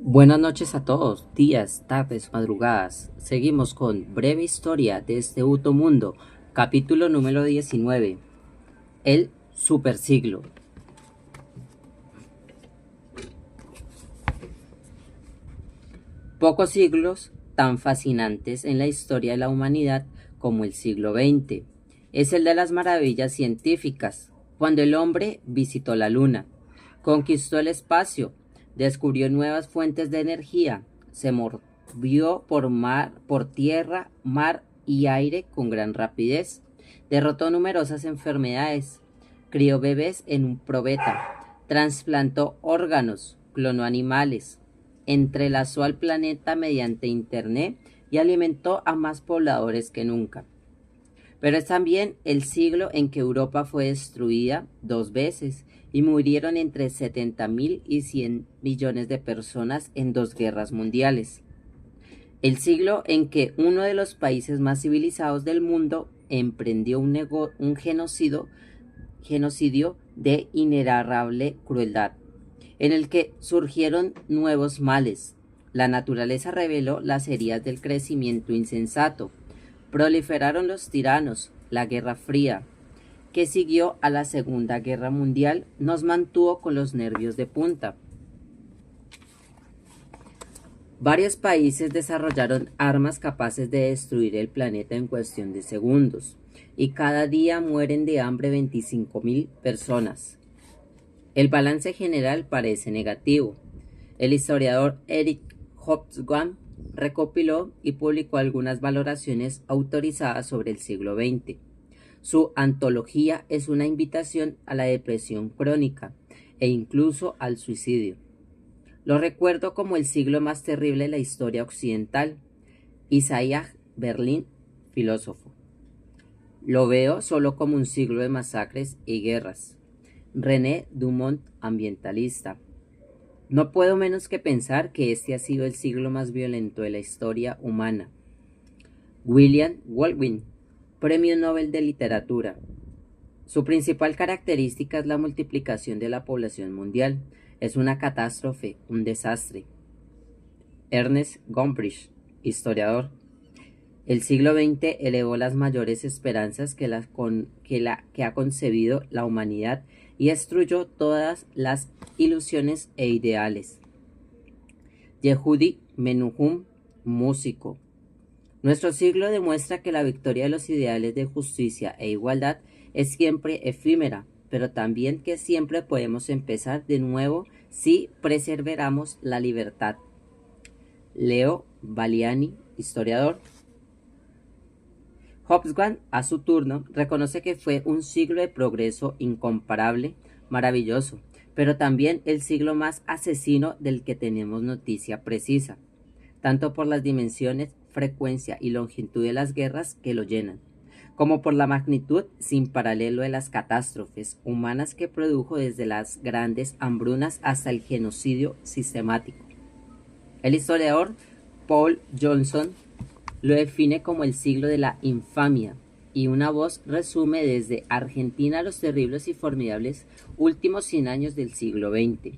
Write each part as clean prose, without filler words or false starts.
Buenas noches a todos, días, tardes, madrugadas. Seguimos con Breve Historia de este Mundo, capítulo número 19, el Supersiglo. Pocos siglos tan fascinantes en la historia de la humanidad como el siglo XX. Es el de las maravillas científicas, cuando el hombre visitó la luna, conquistó el espacio, descubrió nuevas fuentes de energía, se movió por tierra, mar y aire con gran rapidez, derrotó numerosas enfermedades, crió bebés en un probeta, trasplantó órganos, clonó animales, entrelazó al planeta mediante Internet y alimentó a más pobladores que nunca. Pero es también el siglo en que Europa fue destruida 2 veces y murieron entre 70.000 y 100 millones de personas en 2 guerras mundiales. El siglo en que uno de los países más civilizados del mundo emprendió un genocidio de inenarrable crueldad, en el que surgieron nuevos males. La naturaleza reveló las heridas del crecimiento insensato. Proliferaron los tiranos. La Guerra Fría, que siguió a la Segunda Guerra Mundial, nos mantuvo con los nervios de punta. Varios países desarrollaron armas capaces de destruir el planeta en cuestión de segundos, y cada día mueren de hambre 25.000 personas. El balance general parece negativo. El historiador Eric Hobsbawm recopiló y publicó algunas valoraciones autorizadas sobre el siglo XX. Su antología es una invitación a la depresión crónica e incluso al suicidio. Lo recuerdo como el siglo más terrible de la historia occidental. Isaiah Berlin, filósofo. Lo veo solo como un siglo de masacres y guerras. René Dumont, ambientalista. No puedo menos que pensar que este ha sido el siglo más violento de la historia humana. William Goldwyn, Premio Nobel de Literatura. Su principal característica es la multiplicación de la población mundial. Es una catástrofe, un desastre. Ernest Gombrich, historiador. El siglo XX elevó las mayores esperanzas que ha concebido la humanidad y destruyó todas las ilusiones e ideales. Yehudi Menuhin, músico. Nuestro siglo demuestra que la victoria de los ideales de justicia e igualdad es siempre efímera, pero también que siempre podemos empezar de nuevo si perseveramos la libertad. Leo Valiani, historiador. Hobsbawm, a su turno, reconoce que fue un siglo de progreso incomparable, maravilloso, pero también el siglo más asesino del que tenemos noticia precisa, tanto por las dimensiones, frecuencia y longitud de las guerras que lo llenan, como por la magnitud sin paralelo de las catástrofes humanas que produjo, desde las grandes hambrunas hasta el genocidio sistemático. El historiador Paul Johnson lo define como el siglo de la infamia, y una voz resume desde Argentina los terribles y formidables últimos 100 años del siglo XX.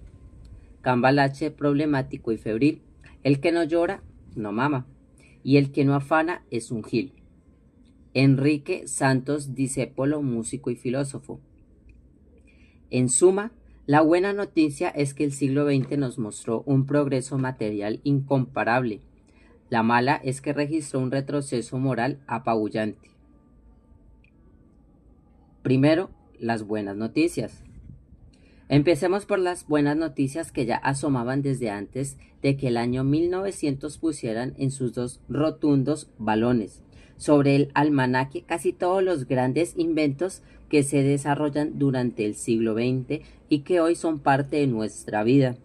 Cambalache, problemático y febril. El que no llora, no mama, y el que no afana es un gil. Enrique Santos Discépolo, músico y filósofo. En suma, la buena noticia es que el siglo XX nos mostró un progreso material incomparable. La mala es que registró un retroceso moral apabullante. Primero, las buenas noticias. Empecemos por las buenas noticias que ya asomaban desde antes de que el año 1900 pusieran en sus dos rotundos balones sobre el almanaque casi todos los grandes inventos que se desarrollan durante el siglo XX y que hoy son parte de nuestra vida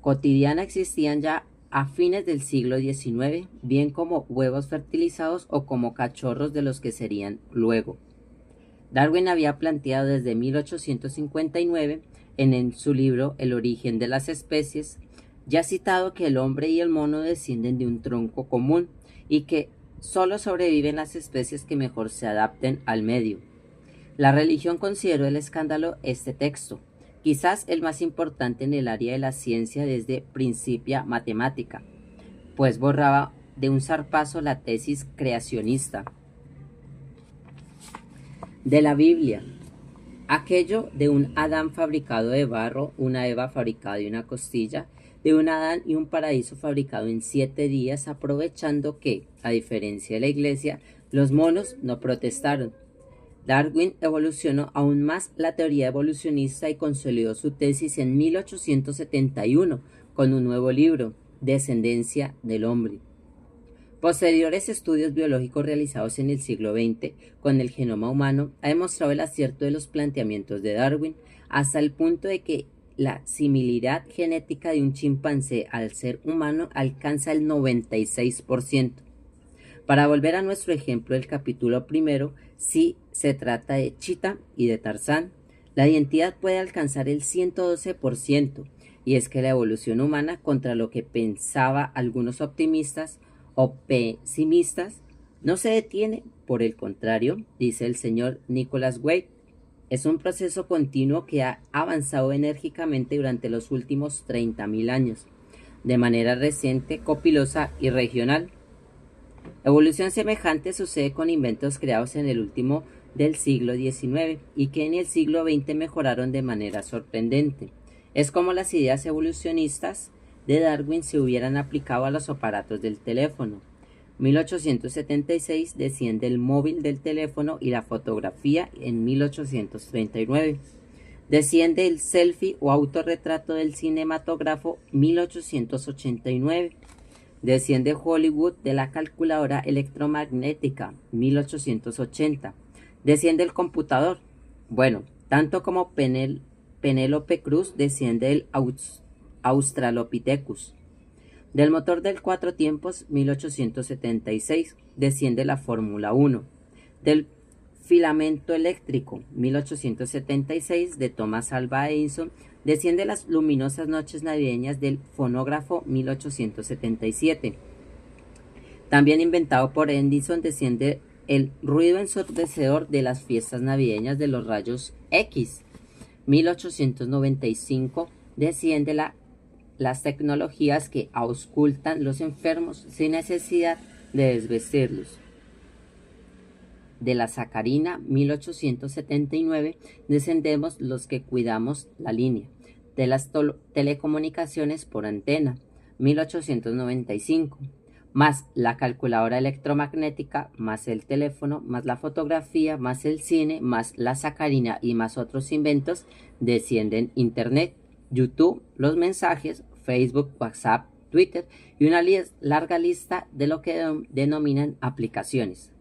cotidiana. Existían ya a fines del siglo XIX, bien como huevos fertilizados o como cachorros de los que serían luego. Darwin había planteado desde 1859, en su libro El origen de las especies, ya citado, que el hombre y el mono descienden de un tronco común y que solo sobreviven las especies que mejor se adapten al medio. La religión consideró el escándalo este texto, quizás el más importante en el área de la ciencia desde Principia Mathematica, pues borraba de un zarpazo la tesis creacionista de la Biblia, aquello de un Adán fabricado de barro, una Eva fabricada de una costilla, de un Adán y un paraíso fabricado en 7 días, aprovechando que, a diferencia de la Iglesia, los monos no protestaron. Darwin evolucionó aún más la teoría evolucionista y consolidó su tesis en 1871 con un nuevo libro, Descendencia del Hombre. Posteriores estudios biológicos realizados en el siglo XX con el genoma humano han demostrado el acierto de los planteamientos de Darwin hasta el punto de que la similaridad genética de un chimpancé al ser humano alcanza el 96%. Para volver a nuestro ejemplo del capítulo primero, si se trata de Chita y de Tarzán, la identidad puede alcanzar el 112%, y es que la evolución humana, contra lo que pensaba algunos optimistas o pesimistas, no se detiene, por el contrario, dice el señor Nicholas Wade, es un proceso continuo que ha avanzado enérgicamente durante los últimos 30.000 años, de manera reciente, copilosa y regional. Evolución semejante sucede con inventos creados en el último del siglo XIX y que en el siglo XX mejoraron de manera sorprendente. Es como las ideas evolucionistas de Darwin se hubieran aplicado a los aparatos del teléfono. 1876 desciende el móvil del teléfono y la fotografía en 1839. Desciende el selfie o autorretrato del cinematógrafo 1889. Desciende Hollywood de la calculadora electromagnética 1880. Desciende el computador. Bueno, tanto como Penélope Cruz desciende el Australopithecus. Del motor del 4 tiempos 1876 desciende la Fórmula 1. Del filamento eléctrico 1876 de Thomas Alva Edison desciende las luminosas noches navideñas del fonógrafo 1877. También inventado por Edison desciende el ruido ensordecedor de las fiestas navideñas de los rayos X. 1895 desciende las tecnologías que auscultan los enfermos sin necesidad de desvestirlos. De la sacarina 1879 descendemos los que cuidamos la línea. De las telecomunicaciones por antena 1895, más la calculadora electromagnética, más el teléfono, más la fotografía, más el cine, más la sacarina y más otros inventos, descienden Internet, YouTube, los mensajes, Facebook, WhatsApp, Twitter y una larga lista de lo que denominan aplicaciones.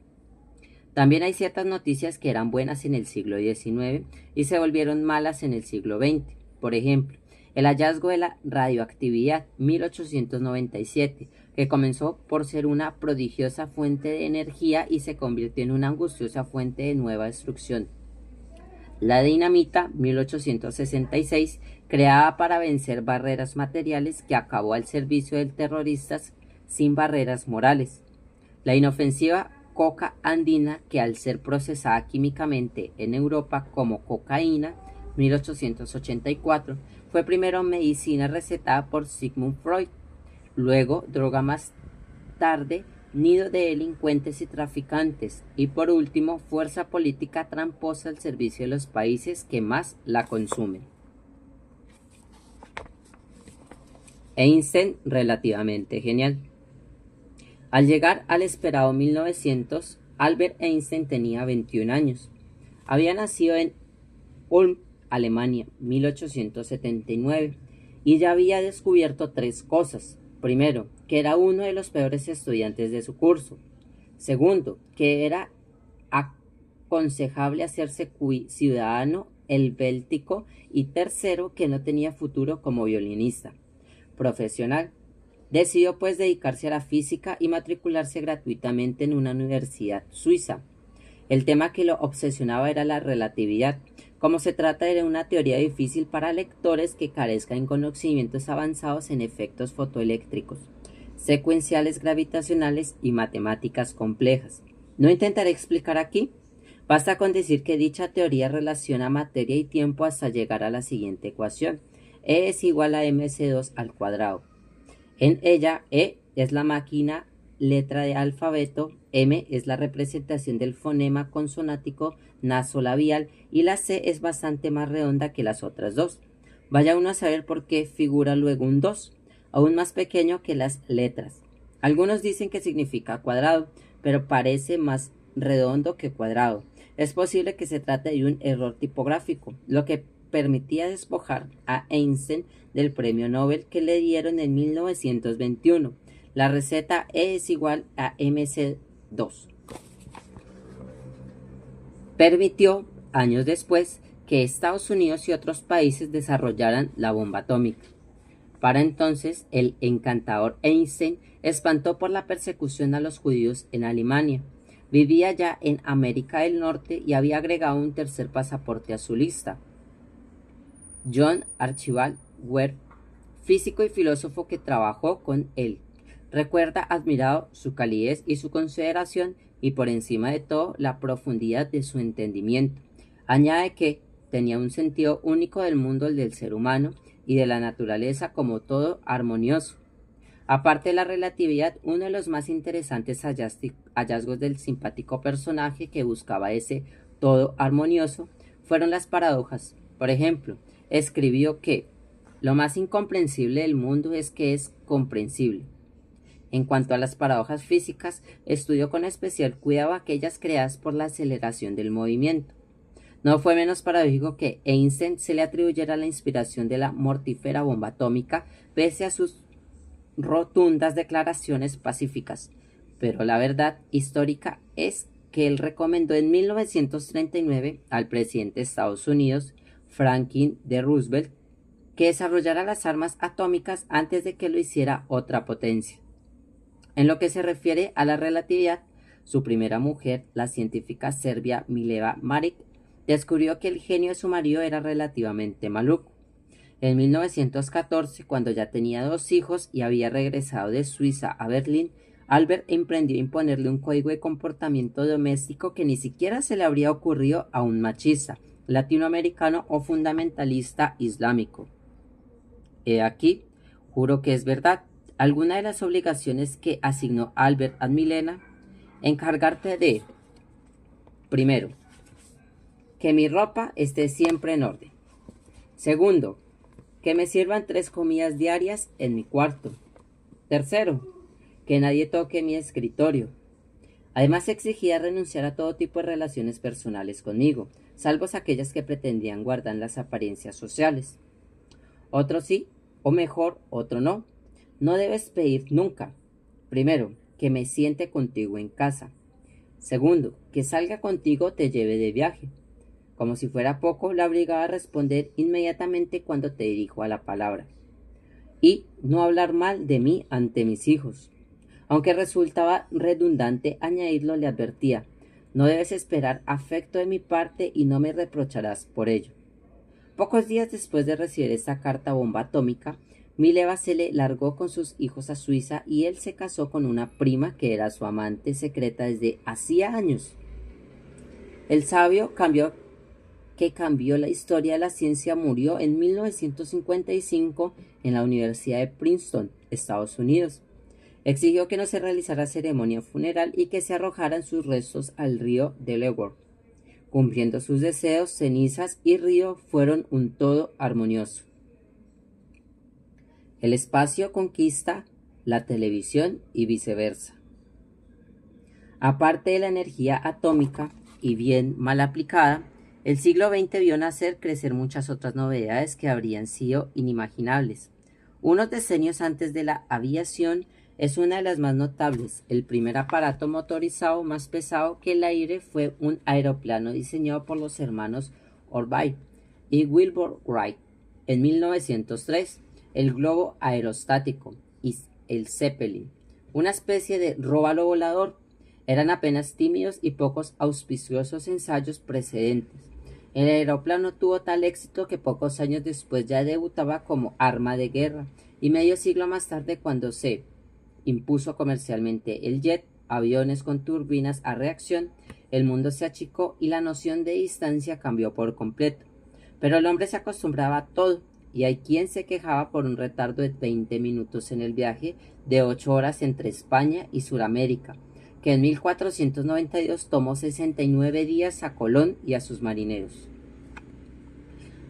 También hay ciertas noticias que eran buenas en el siglo XIX y se volvieron malas en el siglo XX. Por ejemplo, el hallazgo de la radioactividad 1897, que comenzó por ser una prodigiosa fuente de energía y se convirtió en una angustiosa fuente de nueva destrucción. La dinamita 1866, creada para vencer barreras materiales, que acabó al servicio de terroristas sin barreras morales. La inofensiva coca andina, que al ser procesada químicamente en Europa como cocaína, 1884, fue primero medicina recetada por Sigmund Freud, luego droga más tarde, nido de delincuentes y traficantes, y por último, fuerza política tramposa al servicio de los países que más la consumen. Einstein, relativamente genial. Al llegar al esperado 1900, Albert Einstein tenía 21 años. Había nacido en Ulm, Alemania, 1879, y ya había descubierto 3 cosas. Primero, que era uno de los peores estudiantes de su curso. Segundo, que era aconsejable hacerse ciudadano helvético. Y tercero, que no tenía futuro como violinista profesional. Decidió pues dedicarse a la física y matricularse gratuitamente en una universidad suiza. El tema que lo obsesionaba era la relatividad. Como se trata de una teoría difícil para lectores que carezcan de conocimientos avanzados en efectos fotoeléctricos, secuenciales gravitacionales y matemáticas complejas. No intentaré explicar aquí, Basta con decir que dicha teoría relaciona materia y tiempo hasta llegar a la siguiente ecuación. E es igual a mc2 al cuadrado. En ella, E es la máquina letra de alfabeto, M es la representación del fonema consonántico nasolabial y la C es bastante más redonda que las otras dos. Vaya uno a saber por qué figura luego un 2, aún más pequeño que las letras. Algunos dicen que significa cuadrado, pero parece más redondo que cuadrado. Es posible que se trate de un error tipográfico, lo que permitía despojar a Einstein del premio Nobel que le dieron en 1921. La receta E es igual a mc2. Permitió, años después, que Estados Unidos y otros países desarrollaran la bomba atómica. Para entonces, el encantador Einstein espantó por la persecución a los judíos en Alemania. Vivía ya en América del Norte y había agregado un tercer pasaporte a su lista. John Archibald Webb, físico y filósofo que trabajó con él, recuerda admirado su calidez y su consideración y por encima de todo la profundidad de su entendimiento. Añade que tenía un sentido único del mundo, el del ser humano y de la naturaleza como todo armonioso. Aparte de la relatividad, uno de los más interesantes hallazgos del simpático personaje que buscaba ese todo armonioso fueron las paradojas. Por ejemplo, escribió que lo más incomprensible del mundo es que es comprensible. En cuanto a las paradojas físicas, estudió con especial cuidado aquellas creadas por la aceleración del movimiento. No fue menos paradójico que Einstein se le atribuyera la inspiración de la mortífera bomba atómica pese a sus rotundas declaraciones pacíficas, pero la verdad histórica es que él recomendó en 1939 al presidente de Estados Unidos, Franklin D. Roosevelt, que desarrollara las armas atómicas antes de que lo hiciera otra potencia. En lo que se refiere a la relatividad, su primera mujer, la científica serbia Mileva Marić, descubrió que el genio de su marido era relativamente maluco. En 1914, cuando ya tenía 2 hijos y había regresado de Suiza a Berlín, Albert emprendió a imponerle un código de comportamiento doméstico que ni siquiera se le habría ocurrido a un machista, latinoamericano o fundamentalista islámico. He aquí, juro que es verdad, alguna de las obligaciones que asignó Albert a Milena, encargarte de, primero, que mi ropa esté siempre en orden. Segundo, que me sirvan 3 comidas diarias en mi cuarto. Tercero, que nadie toque mi escritorio. Además exigía renunciar a todo tipo de relaciones personales conmigo, salvo aquellas que pretendían guardar las apariencias sociales. Otro sí, o mejor, otro no. No debes pedir nunca. Primero, que me siente contigo en casa. Segundo, que salga contigo o te lleve de viaje. Como si fuera poco, la obligaba a responder inmediatamente cuando te dirijo a la palabra. Y no hablar mal de mí ante mis hijos. Aunque resultaba redundante añadirlo, le advertía, no debes esperar afecto de mi parte y no me reprocharás por ello. Pocos días después de recibir esta carta bomba atómica, Mileva se le largó con sus hijos a Suiza y él se casó con una prima que era su amante secreta desde hacía años. El sabio que cambió la historia de la ciencia murió en 1955 en la Universidad de Princeton, Estados Unidos. Exigió que no se realizara ceremonia funeral y que se arrojaran sus restos al río Delaware. Cumpliendo sus deseos, cenizas y río fueron un todo armonioso. El espacio conquista la televisión y viceversa. Aparte de la energía atómica, y bien mal aplicada, el siglo XX vio nacer, crecer muchas otras novedades que habrían sido inimaginables. Unos decenios antes de la aviación es una de las más notables. El primer aparato motorizado más pesado que el aire fue un aeroplano diseñado por los hermanos Orville y Wilbur Wright en 1903, el globo aerostático y el Zeppelin, una especie de róbalo volador. Eran apenas tímidos y pocos auspiciosos ensayos precedentes. El aeroplano tuvo tal éxito que pocos años después ya debutaba como arma de guerra, y medio siglo más tarde, cuando se impuso comercialmente el jet, aviones con turbinas a reacción, el mundo se achicó y la noción de distancia cambió por completo. Pero el hombre se acostumbraba a todo, y hay quien se quejaba por un retardo de 20 minutos en el viaje de 8 horas entre España y Suramérica, que en 1492 tomó 69 días a Colón y a sus marineros.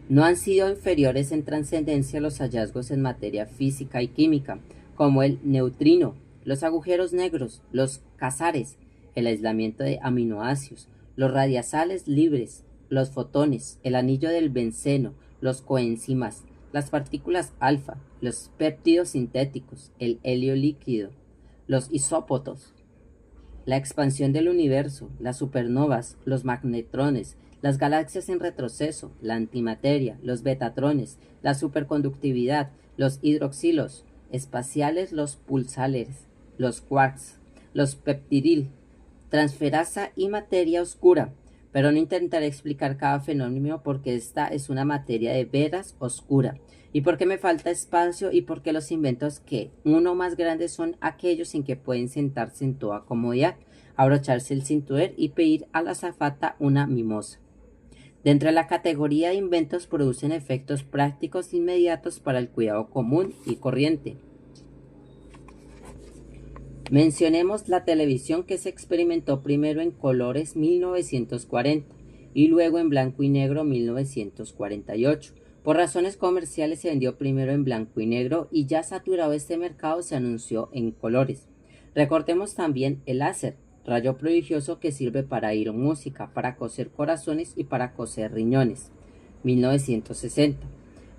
No han sido inferiores en trascendencia los hallazgos en materia física y química, como el neutrino, los agujeros negros, los quasares, el aislamiento de aminoácidos, los radiazales libres, los fotones, el anillo del benceno, los coenzimas, las partículas alfa, los péptidos sintéticos, el helio líquido, los isópotos, la expansión del universo, las supernovas, los magnetrones, las galaxias en retroceso, la antimateria, los betatrones, la superconductividad, los hidroxilos espaciales, los pulsares, los quarks, los peptidil, transferasa y materia oscura, pero no intentaré explicar cada fenómeno porque esta es una materia de veras oscura, y porque me falta espacio y porque los inventos que uno más grandes son aquellos en que pueden sentarse en toda comodidad, abrocharse el cinturón y pedir a la azafata una mimosa. Dentro de la categoría de inventos producen efectos prácticos inmediatos para el cuidado común y corriente. Mencionemos la televisión, que se experimentó primero en colores 1940 y luego en blanco y negro 1948. Por razones comerciales se vendió primero en blanco y negro y ya saturado este mercado se anunció en colores. Recordemos también el láser, rayo prodigioso que sirve para oír música, para coser corazones y para coser riñones, 1960.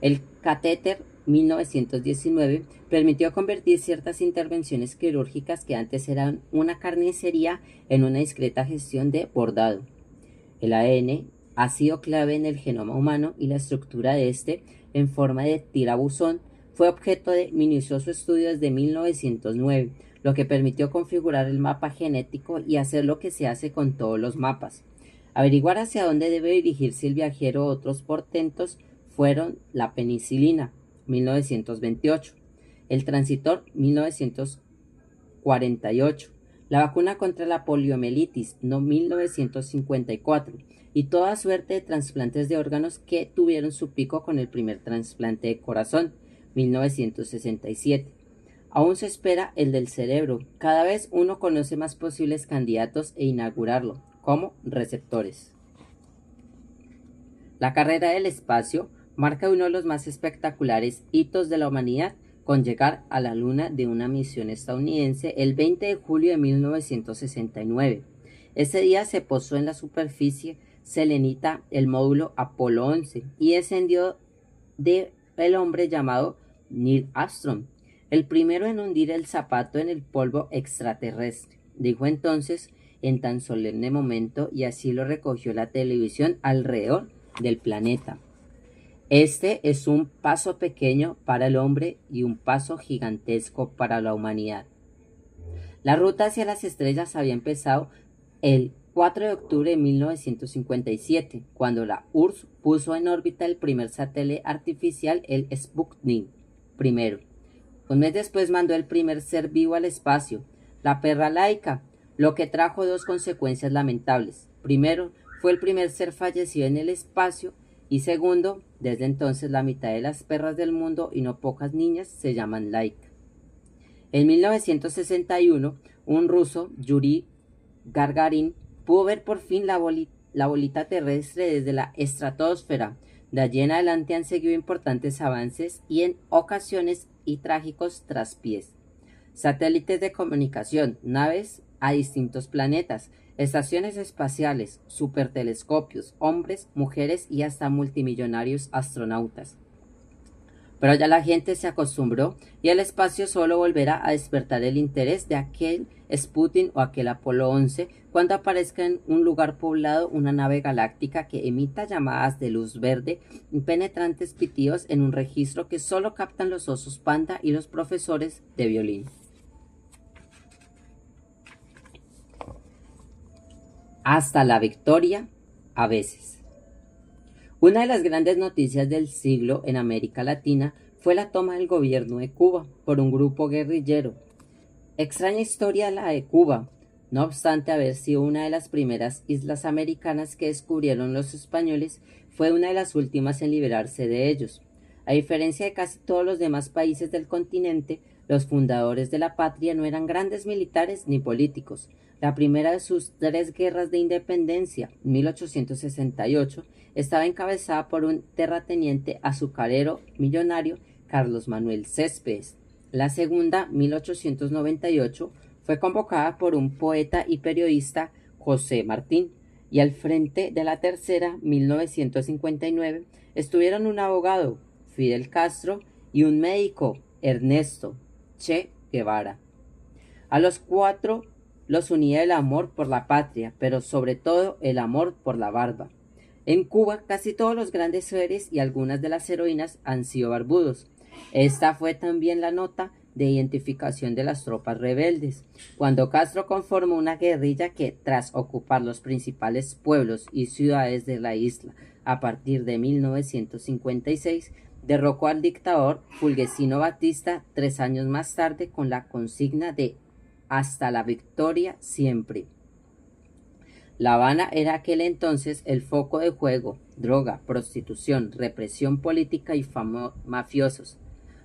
El catéter, 1919, permitió convertir ciertas intervenciones quirúrgicas que antes eran una carnicería en una discreta gestión de bordado. El ADN ha sido clave en el genoma humano y la estructura de este, en forma de tirabuzón, fue objeto de minucioso estudio desde 1909, lo que permitió configurar el mapa genético y hacer lo que se hace con todos los mapas. Averiguar hacia dónde debe dirigirse el viajero. Otros portentos fueron la penicilina, 1928, el transitor, 1948, la vacuna contra la poliomielitis, 1954, y toda suerte de trasplantes de órganos que tuvieron su pico con el primer trasplante de corazón, 1967. Aún se espera el del cerebro. Cada vez uno conoce más posibles candidatos e inaugurarlo, como receptores. La carrera del espacio marca uno de los más espectaculares hitos de la humanidad, con llegar a la Luna de una misión estadounidense el 20 de julio de 1969. Ese día se posó en la superficie selenita el módulo Apolo 11 y descendió el hombre llamado Neil Armstrong, el primero en hundir el zapato en el polvo extraterrestre, dijo entonces en tan solemne momento, y así lo recogió la televisión alrededor del planeta. Este es un paso pequeño para el hombre y un paso gigantesco para la humanidad. La ruta hacia las estrellas había empezado el 4 de octubre de 1957, cuando la URSS puso en órbita el primer satélite artificial, el Sputnik I. Un mes después mandó el primer ser vivo al espacio, la perra Laika, lo que trajo dos consecuencias lamentables. Primero, fue el primer ser fallecido en el espacio, y segundo, desde entonces la mitad de las perras del mundo, y no pocas niñas, se llaman Laika. En 1961, un ruso, Yuri Gagarin, pudo ver por fin la bolita terrestre desde la estratosfera. De allí en adelante han seguido importantes avances y en ocasiones y trágicos traspiés. Satélites de comunicación, naves a distintos planetas, estaciones espaciales, supertelescopios, hombres, mujeres y hasta multimillonarios astronautas. Pero ya la gente se acostumbró y el espacio solo volverá a despertar el interés de aquel Sputnik o aquel Apolo 11 cuando aparezca en un lugar poblado una nave galáctica que emita llamadas de luz verde y penetrantes pitidos en un registro que solo captan los osos panda y los profesores de violín. Hasta la victoria, a veces. Una de las grandes noticias del siglo en América Latina fue la toma del gobierno de Cuba por un grupo guerrillero. Extraña historia la de Cuba. No obstante haber sido una de las primeras islas americanas que descubrieron los españoles, fue una de las últimas en liberarse de ellos. A diferencia de casi todos los demás países del continente, los fundadores de la patria no eran grandes militares ni políticos. La primera de sus 3 guerras de independencia, 1868, estaba encabezada por un terrateniente azucarero millonario, Carlos Manuel Céspedes. La segunda, 1898, fue convocada por un poeta y periodista, José Martín, y al frente de la tercera, 1959, estuvieron un abogado, Fidel Castro, y un médico, Ernesto Che Guevara. A los 4 los unía el amor por la patria, pero sobre todo el amor por la barba. En Cuba, casi todos los grandes seres y algunas de las heroínas han sido barbudos. Esta fue también la nota de identificación de las tropas rebeldes, cuando Castro conformó una guerrilla que, tras ocupar los principales pueblos y ciudades de la isla a partir de 1956, derrocó al dictador Fulgencio Batista 3 años más tarde con la consigna de «Hasta la victoria siempre». La Habana era aquel entonces el foco de juego, droga, prostitución, represión política y mafiosos.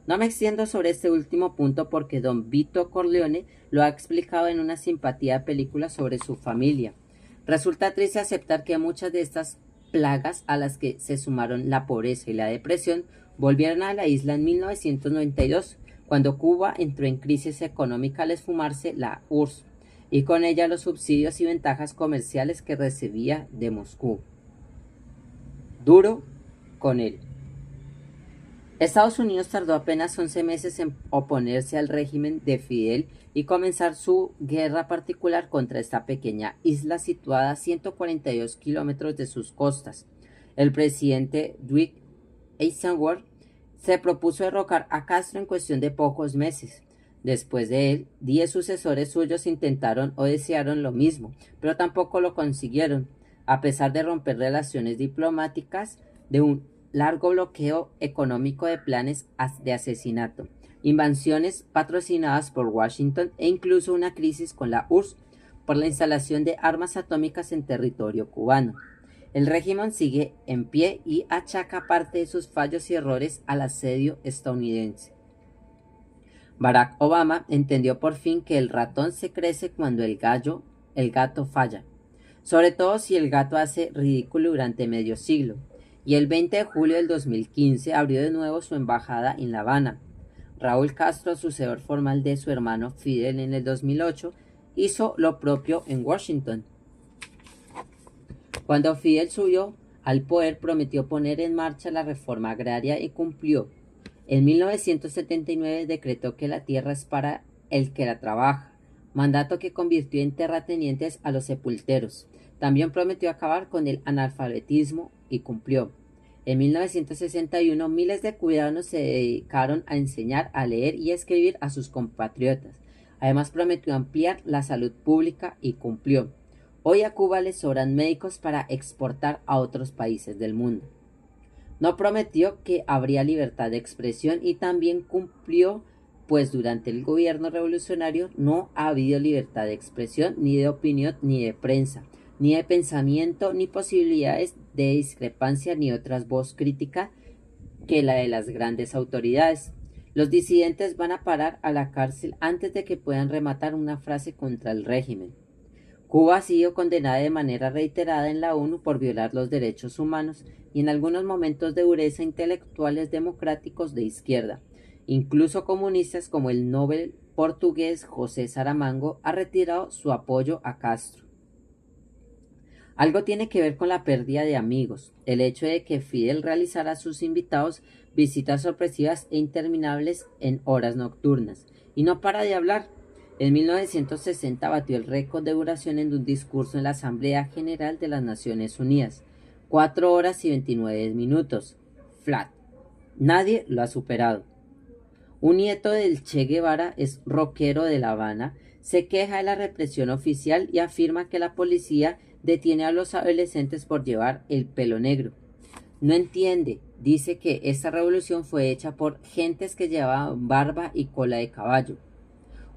No me extiendo sobre este último punto porque don Vito Corleone lo ha explicado en una simpatía película sobre su familia. Resulta triste aceptar que muchas de estas plagas, a las que se sumaron la pobreza y la depresión, volvieron a la isla en 1992, cuando Cuba entró en crisis económica al esfumarse la URSS, y con ella los subsidios y ventajas comerciales que recibía de Moscú. Duro con él. Estados Unidos tardó apenas 11 meses en oponerse al régimen de Fidel y comenzar su guerra particular contra esta pequeña isla situada a 142 kilómetros de sus costas. El presidente Dwight Eisenhower se propuso derrocar a Castro en cuestión de pocos meses. Después de él, 10 sucesores suyos intentaron o desearon lo mismo, pero tampoco lo consiguieron, a pesar de romper relaciones diplomáticas, de un largo bloqueo económico de planes de asesinato, invasiones patrocinadas por Washington e incluso una crisis con la URSS por la instalación de armas atómicas en territorio cubano. El régimen sigue en pie y achaca parte de sus fallos y errores al asedio estadounidense. Barack Obama entendió por fin que el ratón se crece cuando el gato falla, sobre todo si el gato hace ridículo durante medio siglo, y el 20 de julio del 2015 abrió de nuevo su embajada en La Habana. Raúl Castro, sucesor formal de su hermano Fidel en el 2008, hizo lo propio en Washington. Cuando Fidel subió al poder, prometió poner en marcha la reforma agraria y cumplió. En 1979 decretó que la tierra es para el que la trabaja, mandato que convirtió en terratenientes a los sepulteros. También prometió acabar con el analfabetismo y cumplió. En 1961 miles de cubanos se dedicaron a enseñar a leer y a escribir a sus compatriotas. Además prometió ampliar la salud pública y cumplió. Hoy a Cuba le sobran médicos para exportar a otros países del mundo. No prometió que habría libertad de expresión y también cumplió, pues durante el gobierno revolucionario no ha habido libertad de expresión, ni de opinión, ni de prensa, ni de pensamiento, ni posibilidades de discrepancia, ni otras voz crítica que la de las grandes autoridades. Los disidentes van a parar a la cárcel antes de que puedan rematar una frase contra el régimen. Cuba ha sido condenada de manera reiterada en la ONU por violar los derechos humanos y en algunos momentos de dureza intelectuales democráticos de izquierda. Incluso comunistas como el Nobel portugués José Saramago ha retirado su apoyo a Castro. Algo tiene que ver con la pérdida de amigos, el hecho de que Fidel realizara a sus invitados visitas sorpresivas e interminables en horas nocturnas, y no para de hablar. En 1960 batió el récord de duración en un discurso en la Asamblea General de las Naciones Unidas, 4 horas y 29 minutos. Flat. Nadie lo ha superado. Un nieto del Che Guevara es rockero de La Habana, se queja de la represión oficial y afirma que la policía detiene a los adolescentes por llevar el pelo negro. No entiende, dice que esta revolución fue hecha por gentes que llevaban barba y cola de caballo.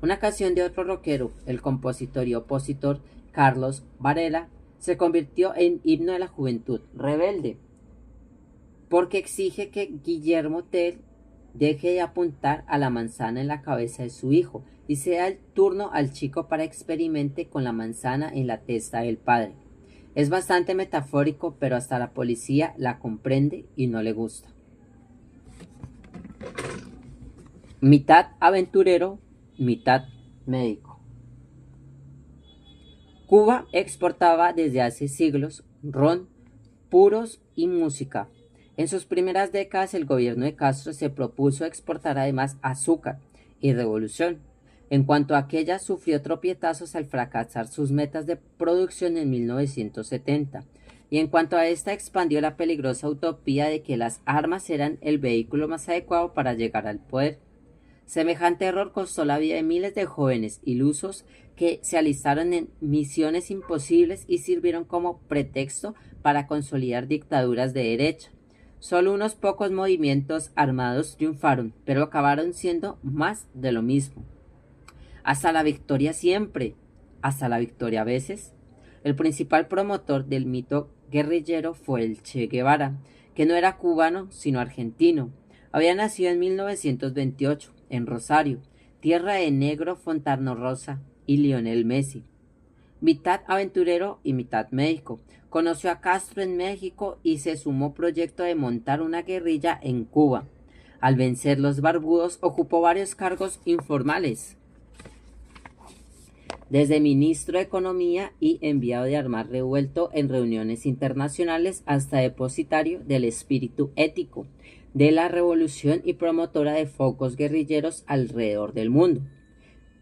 Una canción de otro rockero, el compositor y opositor Carlos Varela, se convirtió en himno de la juventud rebelde, porque exige que Guillermo Tell deje de apuntar a la manzana en la cabeza de su hijo y sea el turno al chico para experimente con la manzana en la testa del padre. Es bastante metafórico, pero hasta la policía la comprende y no le gusta. Mitad aventurero, mitad médico. Cuba exportaba desde hace siglos ron, puros y música. En sus primeras décadas el gobierno de Castro se propuso exportar además azúcar y revolución. En cuanto a aquella, sufrió tropiezos al fracasar sus metas de producción en 1970. Y en cuanto a esta, expandió la peligrosa utopía de que las armas eran el vehículo más adecuado para llegar al poder. Semejante error costó la vida de miles de jóvenes ilusos que se alistaron en misiones imposibles y sirvieron como pretexto para consolidar dictaduras de derecha. Solo unos pocos movimientos armados triunfaron, pero acabaron siendo más de lo mismo. Hasta la victoria siempre, hasta la victoria a veces. El principal promotor del mito guerrillero fue el Che Guevara, que no era cubano, sino argentino. Había nacido en 1928, en Rosario, tierra de Negro Fontana Rosa y Lionel Messi. Mitad aventurero y mitad médico. Conoció a Castro en México y se sumó al proyecto de montar una guerrilla en Cuba. Al vencer los barbudos, ocupó varios cargos informales, desde ministro de Economía y enviado de armas revuelto en reuniones internacionales hasta depositario del espíritu ético de la revolución y promotora de focos guerrilleros alrededor del mundo.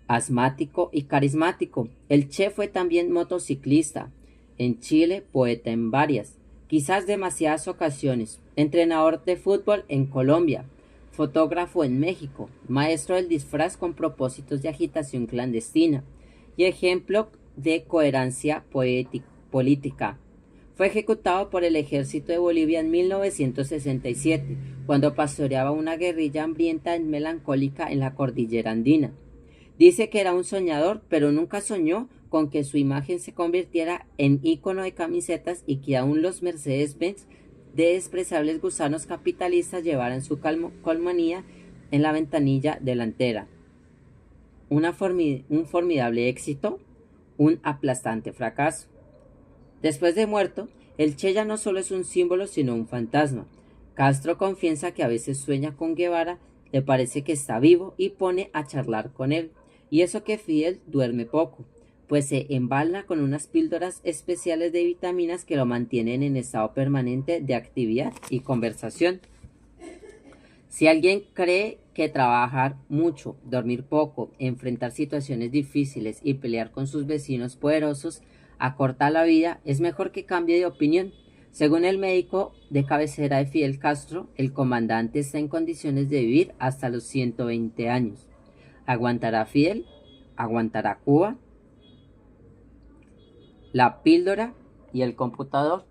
Asmático y carismático, el Che fue también motociclista, en Chile poeta en varias, quizás demasiadas ocasiones, entrenador de fútbol en Colombia, fotógrafo en México, maestro del disfraz con propósitos de agitación clandestina, y ejemplo de coherencia política. Fue ejecutado por el ejército de Bolivia en 1967, cuando pastoreaba una guerrilla hambrienta y melancólica en la cordillera andina. Dice que era un soñador, pero nunca soñó con que su imagen se convirtiera en ícono de camisetas y que aún los Mercedes-Benz de despreciables gusanos capitalistas llevaran su colmanía en la ventanilla delantera. Un formidable éxito, un aplastante fracaso. Después de muerto, el Che ya no solo es un símbolo, sino un fantasma. Castro confiesa que a veces sueña con Guevara, le parece que está vivo y pone a charlar con él. Y eso que Fidel duerme poco, pues se embala con unas píldoras especiales de vitaminas que lo mantienen en estado permanente de actividad y conversación. Si alguien cree que trabajar mucho, dormir poco, enfrentar situaciones difíciles y pelear con sus vecinos poderosos acorta la vida, es mejor que cambie de opinión. Según el médico de cabecera de Fidel Castro, el comandante está en condiciones de vivir hasta los 120 años. ¿Aguantará Fidel? ¿Aguantará Cuba? La píldora y el computador.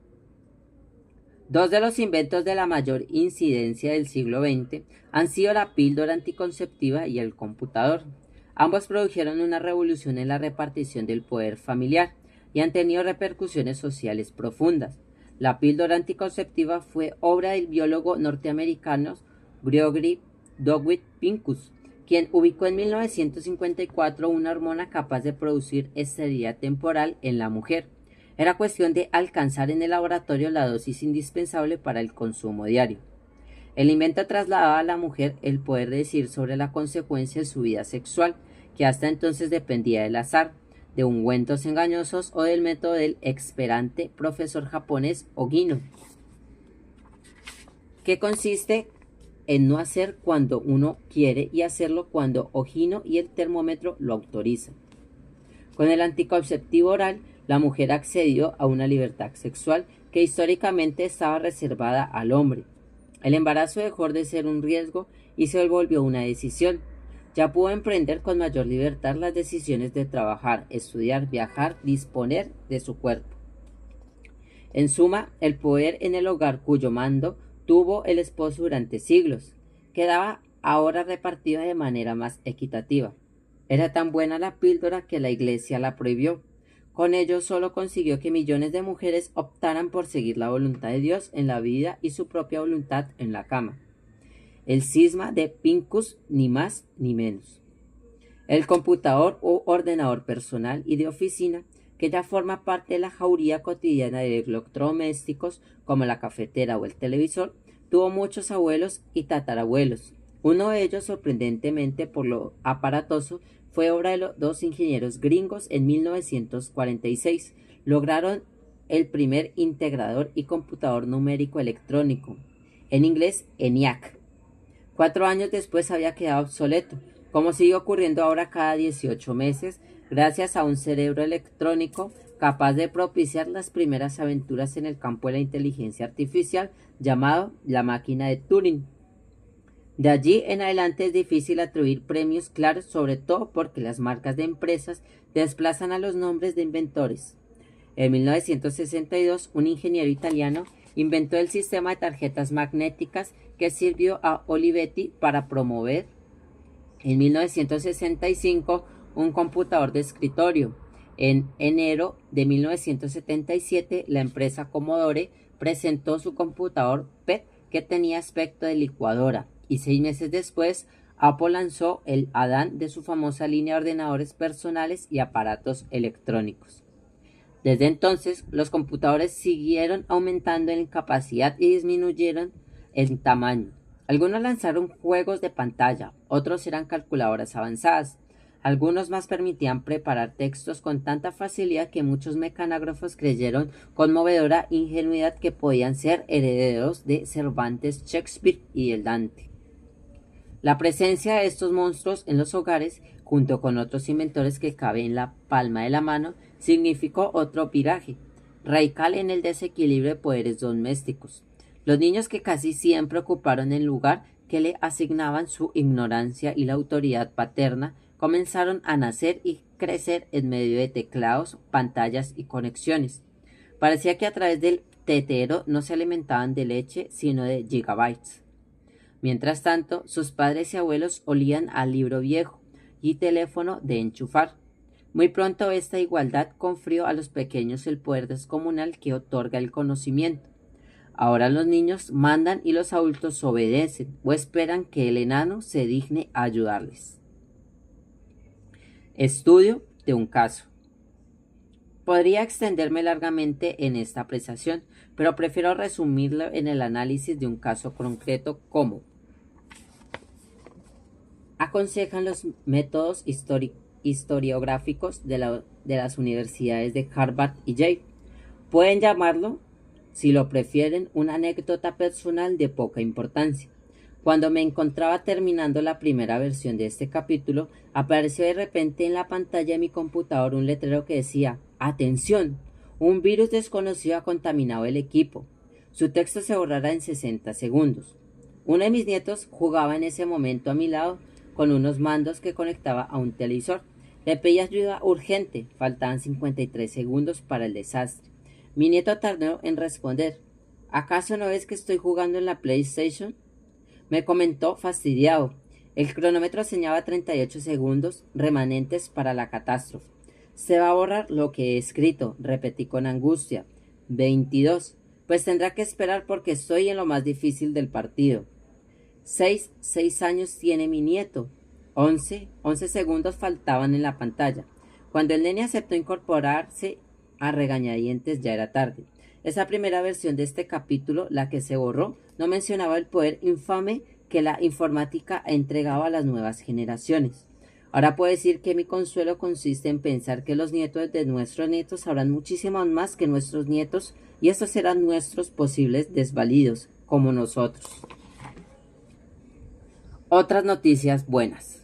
Dos de los inventos de la mayor incidencia del siglo XX han sido la píldora anticonceptiva y el computador. Ambos produjeron una revolución en la repartición del poder familiar y han tenido repercusiones sociales profundas. La píldora anticonceptiva fue obra del biólogo norteamericano Gregory Dowding Pincus, quien ubicó en 1954 una hormona capaz de producir esterilidad temporal en la mujer. Era cuestión de alcanzar en el laboratorio la dosis indispensable para el consumo diario. El invento trasladaba a la mujer el poder de decidir sobre la consecuencia de su vida sexual, que hasta entonces dependía del azar, de ungüentos engañosos o del método del experante profesor japonés Ogino, que consiste en no hacer cuando uno quiere y hacerlo cuando Ogino y el termómetro lo autorizan. Con el anticonceptivo oral, la mujer accedió a una libertad sexual que históricamente estaba reservada al hombre. El embarazo dejó de ser un riesgo y se volvió una decisión. Ya pudo emprender con mayor libertad las decisiones de trabajar, estudiar, viajar, disponer de su cuerpo. En suma, el poder en el hogar cuyo mando tuvo el esposo durante siglos, quedaba ahora repartido de manera más equitativa. Era tan buena la píldora que la Iglesia la prohibió. Con ello solo consiguió que millones de mujeres optaran por seguir la voluntad de Dios en la vida y su propia voluntad en la cama. El cisma de Pincus, ni más ni menos. El computador o ordenador personal y de oficina, que ya forma parte de la jauría cotidiana de electrodomésticos como la cafetera o el televisor, tuvo muchos abuelos y tatarabuelos. Uno de ellos, sorprendentemente por lo aparatoso, fue obra de los dos ingenieros gringos en 1946. Lograron el primer integrador y computador numérico electrónico, en inglés ENIAC. 4 años después había quedado obsoleto, como sigue ocurriendo ahora cada 18 meses, gracias a un cerebro electrónico capaz de propiciar las primeras aventuras en el campo de la inteligencia artificial, llamado la máquina de Turing. De allí en adelante es difícil atribuir premios claros, sobre todo porque las marcas de empresas desplazan a los nombres de inventores. En 1962, un ingeniero italiano inventó el sistema de tarjetas magnéticas que sirvió a Olivetti para promover en 1965 un computador de escritorio. En enero de 1977, la empresa Commodore presentó su computador PET que tenía aspecto de licuadora, y 6 meses después, Apple lanzó el Adam de su famosa línea de ordenadores personales y aparatos electrónicos. Desde entonces, los computadores siguieron aumentando en capacidad y disminuyeron en tamaño. Algunos lanzaron juegos de pantalla, otros eran calculadoras avanzadas. Algunos más permitían preparar textos con tanta facilidad que muchos mecanógrafos creyeron con movedora ingenuidad que podían ser herederos de Cervantes, Shakespeare y el Dante. La presencia de estos monstruos en los hogares, junto con otros inventores que caben en la palma de la mano, significó otro viraje radical en el desequilibrio de poderes domésticos. Los niños, que casi siempre ocuparon el lugar que le asignaban su ignorancia y la autoridad paterna, comenzaron a nacer y crecer en medio de teclados, pantallas y conexiones. Parecía que a través del tetero no se alimentaban de leche, sino de gigabytes. Mientras tanto, sus padres y abuelos olían al libro viejo y teléfono de enchufar. Muy pronto esta igualdad confirió a los pequeños el poder descomunal que otorga el conocimiento. Ahora los niños mandan y los adultos obedecen o esperan que el enano se digne a ayudarles. Estudio de un caso. Podría extenderme largamente en esta apreciación, pero prefiero resumirlo en el análisis de un caso concreto como aconsejan los métodos historiográficos de las universidades de Harvard y Yale. Pueden llamarlo, si lo prefieren, una anécdota personal de poca importancia. Cuando me encontraba terminando la primera versión de este capítulo, apareció de repente en la pantalla de mi computador un letrero que decía: «Atención, un virus desconocido ha contaminado el equipo». Su texto se borrará en 60 segundos. Uno de mis nietos jugaba en ese momento a mi lado con unos mandos que conectaba a un televisor. Le pedí ayuda urgente, faltaban 53 segundos para el desastre. Mi nieto tardó en responder. «¿Acaso no ves que estoy jugando en la PlayStation?», me comentó fastidiado. El cronómetro señalaba 38 segundos remanentes para la catástrofe. «Se va a borrar lo que he escrito», repetí con angustia. «22. Pues tendrá que esperar porque estoy en lo más difícil del partido». 6 años tiene mi nieto. 11 segundos faltaban en la pantalla. Cuando el nene aceptó incorporarse a regañadientes, ya era tarde. Esa primera versión de este capítulo, la que se borró, no mencionaba el poder infame que la informática ha entregado a las nuevas generaciones. Ahora puedo decir que mi consuelo consiste en pensar que los nietos de nuestros nietos sabrán muchísimo más que nuestros nietos, y estos serán nuestros posibles desvalidos, como nosotros. Otras noticias buenas.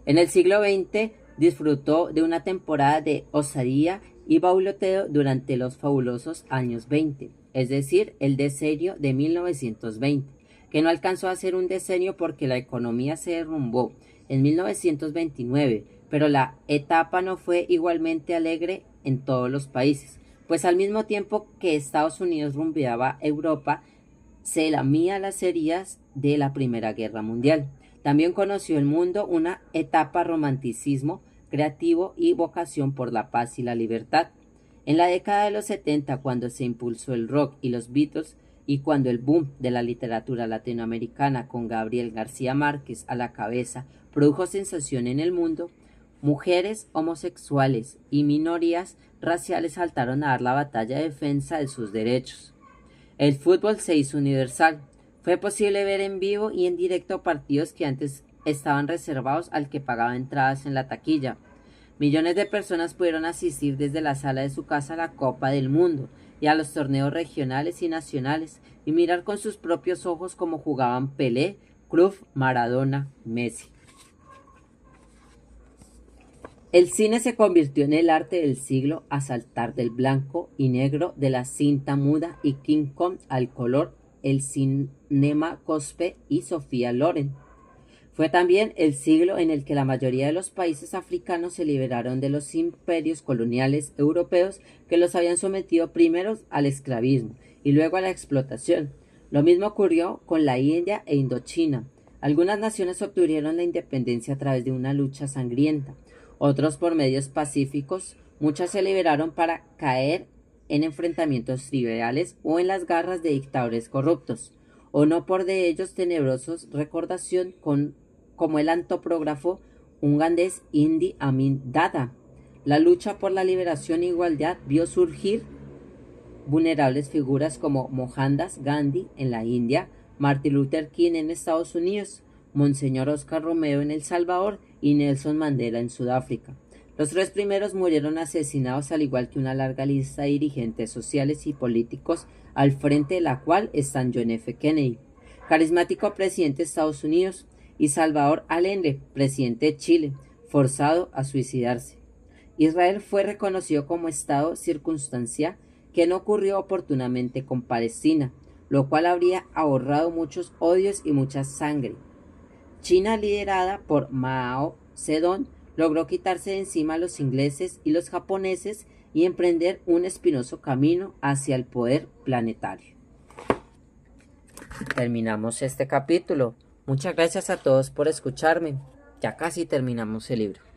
En el siglo XX disfrutó de una temporada de osadía y bauloteo durante los fabulosos años 20, es decir, el decenio de 1920, que no alcanzó a ser un decenio porque la economía se derrumbó en 1929, pero la etapa no fue igualmente alegre en todos los países, pues al mismo tiempo que Estados Unidos rumbeaba Europa, se lamía las heridas de la Primera Guerra Mundial. También conoció el mundo una etapa romanticismo creativo y vocación por la paz y la libertad. En la década de los 70, cuando se impulsó el rock y los Beatles, y cuando el boom de la literatura latinoamericana con Gabriel García Márquez a la cabeza produjo sensación en el mundo, mujeres, homosexuales y minorías raciales saltaron a dar la batalla de defensa de sus derechos. El fútbol se hizo universal. Fue posible ver en vivo y en directo partidos que antes estaban reservados al que pagaba entradas en la taquilla. Millones de personas pudieron asistir desde la sala de su casa a la Copa del Mundo y a los torneos regionales y nacionales y mirar con sus propios ojos cómo jugaban Pelé, Cruyff, Maradona, Messi. El cine se convirtió en el arte del siglo a saltar del blanco y negro de la cinta muda y King Kong al color, el cinema Cospe y Sofía Loren. Fue también el siglo en el que la mayoría de los países africanos se liberaron de los imperios coloniales europeos que los habían sometido primero al esclavismo y luego a la explotación. Lo mismo ocurrió con la India e Indochina. Algunas naciones obtuvieron la independencia a través de una lucha sangrienta, otros por medios pacíficos, muchas se liberaron para caer en enfrentamientos triviales o en las garras de dictadores corruptos, o no por de ellos tenebrosos recordación como el antropógrafo ugandés Idi Amin Dada. La lucha por la liberación e igualdad vio surgir vulnerables figuras como Mohandas Gandhi en la India, Martin Luther King en Estados Unidos, Monseñor Oscar Romero en El Salvador y Nelson Mandela en Sudáfrica. Los tres primeros murieron asesinados, al igual que una larga lista de dirigentes sociales y políticos, al frente de la cual están John F. Kennedy, carismático presidente de Estados Unidos, y Salvador Allende, presidente de Chile, forzado a suicidarse. Israel fue reconocido como Estado circunstancia que no ocurrió oportunamente con Palestina, lo cual habría ahorrado muchos odios y mucha sangre. China, liderada por Mao Zedong, logró quitarse de encima a los ingleses y los japoneses y emprender un espinoso camino hacia el poder planetario. Terminamos este capítulo. Muchas gracias a todos por escucharme. Ya casi terminamos el libro.